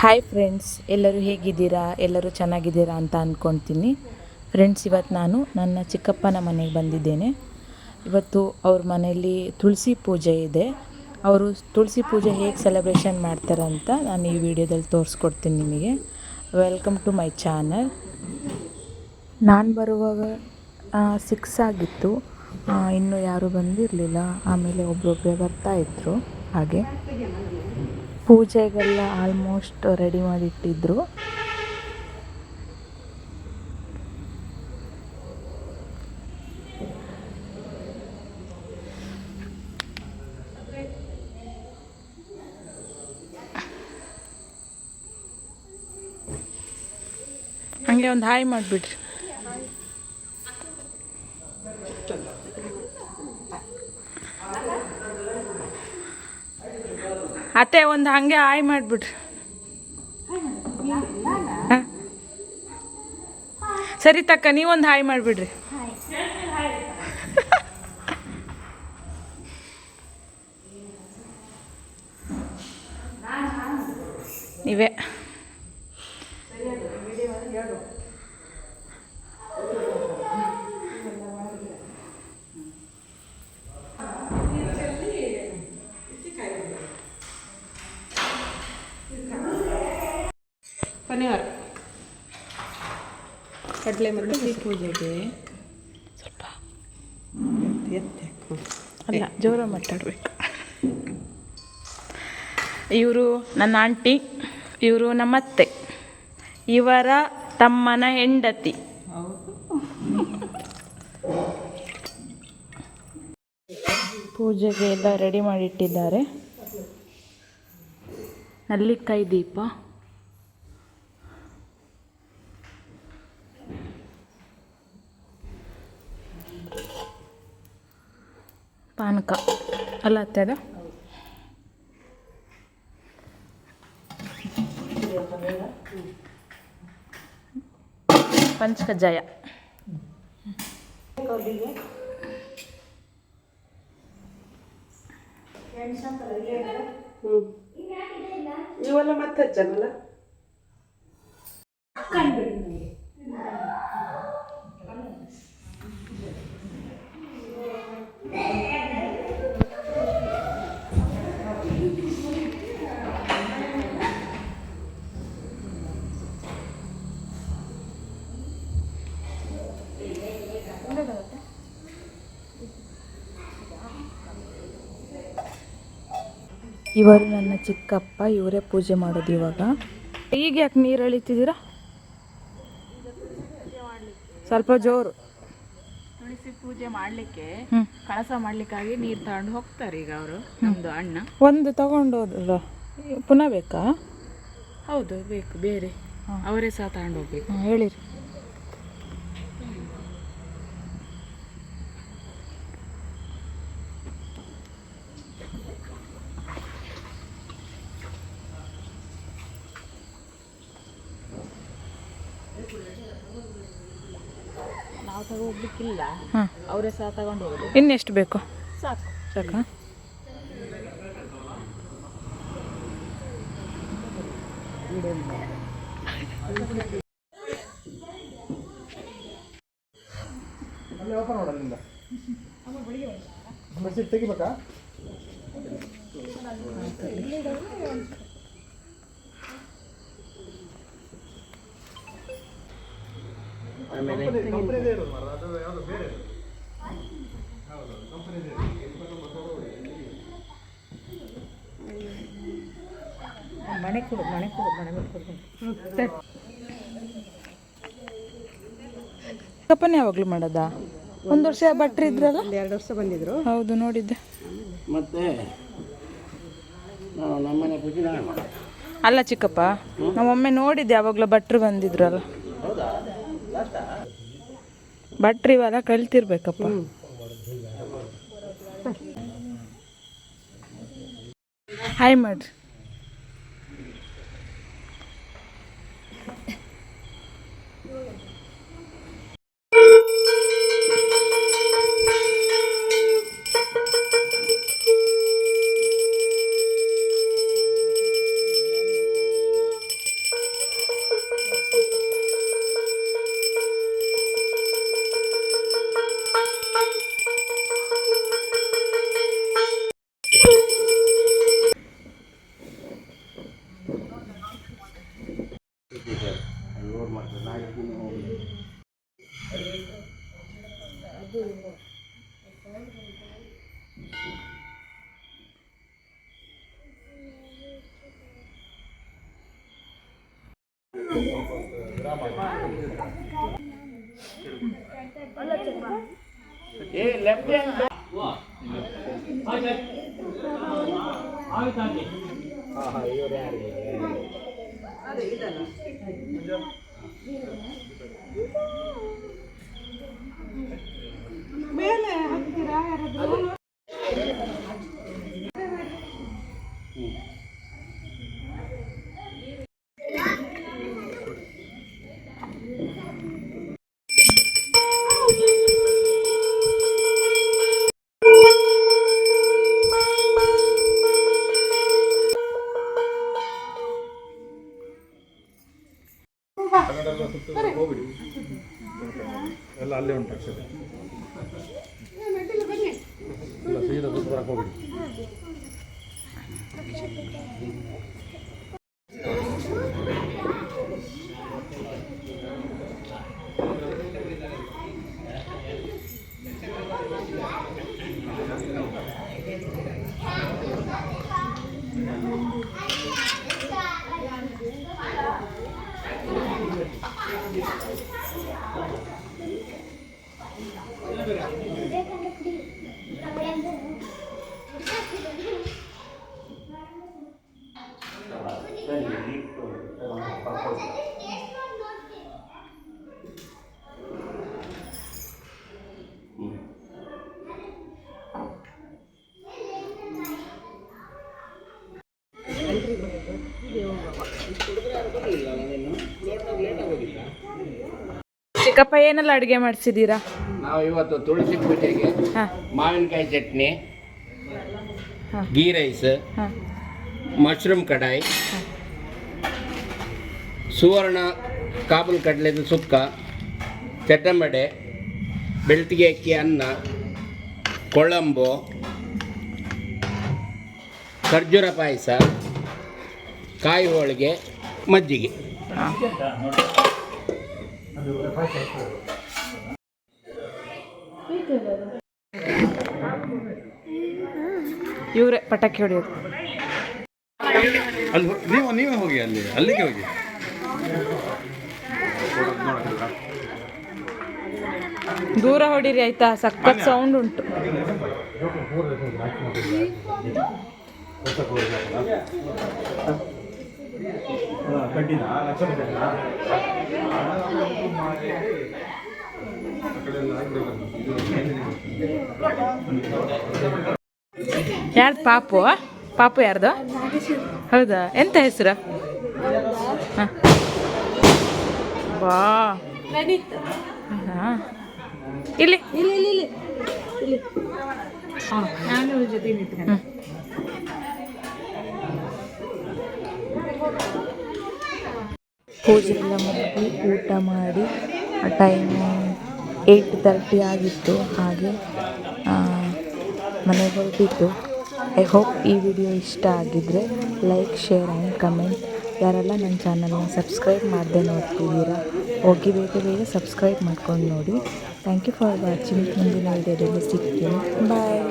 Hi friends, ಎಲ್ಲರೂ ಹೇಗಿದ್ದೀರಾ? ಎಲ್ಲರೂ ಚೆನ್ನಾಗಿದ್ದೀರಾ ಅಂತ ಅಂದ್ಕೊಳ್ತೀನಿ. ಫ್ರೆಂಡ್ಸ್, ಇವತ್ತು ನಾನು ನನ್ನ ಚಿಕ್ಕಪ್ಪನ ಮನೆಗೆ ಬಂದಿದ್ದೇನೆ. ಇವತ್ತು ಅವ್ರ ಮನೆಯಲ್ಲಿ ತುಳಸಿ ಪೂಜೆ ಇದೆ. ಅವರು ತುಳಸಿ ಪೂಜೆ ಹೇಗೆ ಸೆಲೆಬ್ರೇಷನ್ ಮಾಡ್ತಾರಂತ ನಾನು ಈ ವಿಡಿಯೋದಲ್ಲಿ ತೋರಿಸ್ಕೊಡ್ತೀನಿ ನಿಮಗೆ. Welcome to my channel. ನಾನು ಬರುವಾಗ 6 ಆಗಿತ್ತು. ಇನ್ನೂ ಯಾರೂ ಬಂದಿರಲಿಲ್ಲ. ಆಮೇಲೆ ಒಬ್ಬರೊಬ್ಬರೇ ಬರ್ತಾಯಿದ್ರು. ಹಾಗೆ ಪೂಜೆಗೆಲ್ಲ ಆಲ್ಮೋಸ್ಟ್ ರೆಡಿ ಮಾಡಿಟ್ಟಿದ್ರು. ಹಂಗೆ ಒಂದು ಹಾಯ್ ಮಾಡಿಬಿಡ್ರಿ. ಅತ್ತೆ ಒಂದು ಹಾಗೆ ಹಾಯ್ ಮಾಡಿಬಿಡ್ರಿ. ಸರಿ ತಕ್ಕ, ನೀವೊಂದು ಹಾಯ್ ಮಾಡಿಬಿಡ್ರಿ. ನೀವೇ ಪನಿವಾರ ಕಡಲೆ ಮತ್ತು ಪೂಜೆಗೆ ಸ್ವಲ್ಪ ಎತ್ತೆ ಅಲ್ಲ, ಜೋರ ಮಾತಾಡಬೇಕು. ಇವರು ನನ್ನ ಆಂಟಿ, ಇವರು ನಮ್ಮತ್ತೆ, ಇವರ ತಮ್ಮನ ಹೆಂಡತಿ. ಪೂಜೆಗೆ ಎಲ್ಲ ರೆಡಿ ಮಾಡಿಟ್ಟಿದ್ದಾರೆ. ನಲ್ಲಿಕಾಯಿ ದೀಪ, ಪಾನಕ ಅಲ್ಲ ಅತ್ತದ, ಪಂಚಕಜ್ಜಾಯ, ಇವೆಲ್ಲ ಮತ್ತೆ ಹಚ್ಚಲ್ಲ. ಇವರು ನನ್ನ ಚಿಕ್ಕಪ್ಪ, ಇವರೇ ಪೂಜೆ ಮಾಡೋದು ಇವಾಗ. ಈಗ ಯಾಕೆ ನೀರು ಎಳಿತಿದ್ದೀರಾ? ಸ್ವಲ್ಪ ಜೋರು. ತುಳಸಿ ಪೂಜೆ ಮಾಡಲಿಕ್ಕೆ, ಕಳಸ ಮಾಡಲಿಕ್ಕಾಗಿ ನೀರು ತಗೊಂಡು ಹೋಗ್ತಾರೆ ಈಗ ಅವರು. ನಮ್ಮದು ಅಣ್ಣ ಒಂದು ತಗೊಂಡು ಹೋದ್ರ ಪುನಃ ಬೇಕಾ? ಹೌದು, ಬೇಕು, ಬೇರೆ ಅವರೇ ಸಹ ತಗೊಂಡು ಹೋಗ್ಬೇಕು. ಹೇಳಿರಿ. ನಾವು ತಗೋಗ್ಲಿಕ್ಕಿಲ್ಲ, ಅವರೇ ಸಹ ತಗೊಂಡು ಹೋಗೋದು. ಇನ್ನೆಷ್ಟು ಬೇಕು? ಸಾಕು. ಸಾಕಾ? ತೆಗಿಬೇಕಾ? ಮನೆ ಕೊಡು, ಮನೆ ಕೊಡು, ಮನೆ ಕೊಡು. ಕಪ್ಪನೇ ಯಾವಾಗಲೂ ಮಾಡೋದಾ? ಒಂದು ವರ್ಷ ಭಟ್ರು ಇದ್ರಲ್ಲ? 2 ವರ್ಷ ಬಂದಿದ್ರು. ಹೌದು, ನೋಡಿದ್ದೆ. ಮತ್ತೆ ನಮ್ಮನೆ ಪೂಜೆ ನಾವೇ ಮಾಡೋದು. ಅಲ್ಲ ಚಿಕ್ಕಪ್ಪ, ನಾವೊಮ್ಮೆ ನೋಡಿದ್ದೆ, ಯಾವಾಗಲೂ ಭಟ್ರು ಬಂದಿದ್ರಲ್ಲ. ಭಟ್ರು ಇವೆಲ್ಲ ಕಲ್ತಿರ್ಬೇಕಪ್ಪ. ಹಾಯ್ ಮಾಡ್ರಿ. ಏ ಲೆಫ್ಟ್ ಹ್ಯಾಂಡ್ ಮೇಲೆ ಹಾಕ್ತೀರಾ ಯಾರಾದ್ರೂ? ಎಲ್ಲ ಅಲ್ಲೇ ಉಂಟು ಅಕ್ಷತೆ ಇಲ್ಲ ಸೀದಾ ಸುತ್ತ ಬರಕ್ಕೆ ಹೋಗ್ಬಿಡಿ. ಚಿಕ್ಕಪ್ಪ ಏನೆಲ್ಲ ಅಡುಗೆ ಮಾಡಿಸಿದ್ದೀರಾ? ನಾವು ಇವತ್ತು ತುಳಸಿ ಪೂಜೆಗೆ ಹಾಂ ಮಾವಿನಕಾಯಿ ಚಟ್ನಿ, ಹಾಂ ಗೀ ರೈಸ್, ಹಾಂ ಮಶ್ರೂಮ್ ಕಡಾಯಿ, ಸುವರ್ಣ ಕಾಬೂಲ್ ಕಡಲೆದು ಸುಕ್ಕ, ಚಟ್ಟಂಬಡೆ, ಬೆಳ್ತಿಗೆ ಅಕ್ಕಿ ಅನ್ನ, ಕೊಳಂಬು, ಖರ್ಜೂರ ಪಾಯಸ, ಕಾಯಿ ಹೋಳಿಗೆ, ಮಜ್ಜಿಗೆ. ಇವರೇ ಪಟಾಕಿ ಹೊಡೆಯೋದು. ಅಲ್ಲಿ ನೀವೇ ಹೋಗಿ ಅಲ್ಲಿಗೆ ಹೋಗಿ. ದೂರ ಹೊಡೀರಿ ಆಯ್ತಾ, ಸಖತ್ ಸೌಂಡ್ ಉಂಟು. ಯಾರ್ದು ಪಾಪು? ಪಾಪು ಯಾರ್ದು? ಹೌದಾ, ಎಂತ ಹೆಸರು? ಹಾಂ ವಾ ಹಾಂ ಇಲ್ಲಿ ಪೂಜೆ ಎಲ್ಲ ಮುಗಿದು ಊಟ ಮಾಡಿ ಟೈಮು 8:30 ಆಗಿತ್ತು. ಹಾಗೆ ಮನೆಗೆ ಹೊರಟಿತ್ತು. ಐ ಹೋಪ್ ಈ ವಿಡಿಯೋ ಇಷ್ಟ ಆಗಿದ್ದರೆ ಲೈಕ್, ಶೇರ್ ಆ್ಯಂಡ್ ಕಮೆಂಟ್. ಯಾರೆಲ್ಲ ನನ್ನ ಚಾನಲ್ನ ಸಬ್ಸ್ಕ್ರೈಬ್ ಮಾಡದೆ ನೋಡ್ತಿದ್ದೀರಾ, ಹೋಗಿ ಬೇಗ ಸಬ್ಸ್ಕ್ರೈಬ್ ಮಾಡ್ಕೊಂಡು ನೋಡಿ. Thank you for watching. ಮುಂದಿನ ವಿಡಿಯೋದಲ್ಲಿ ಸಿಗ್ತೀನಿ. ಬಾಯ್.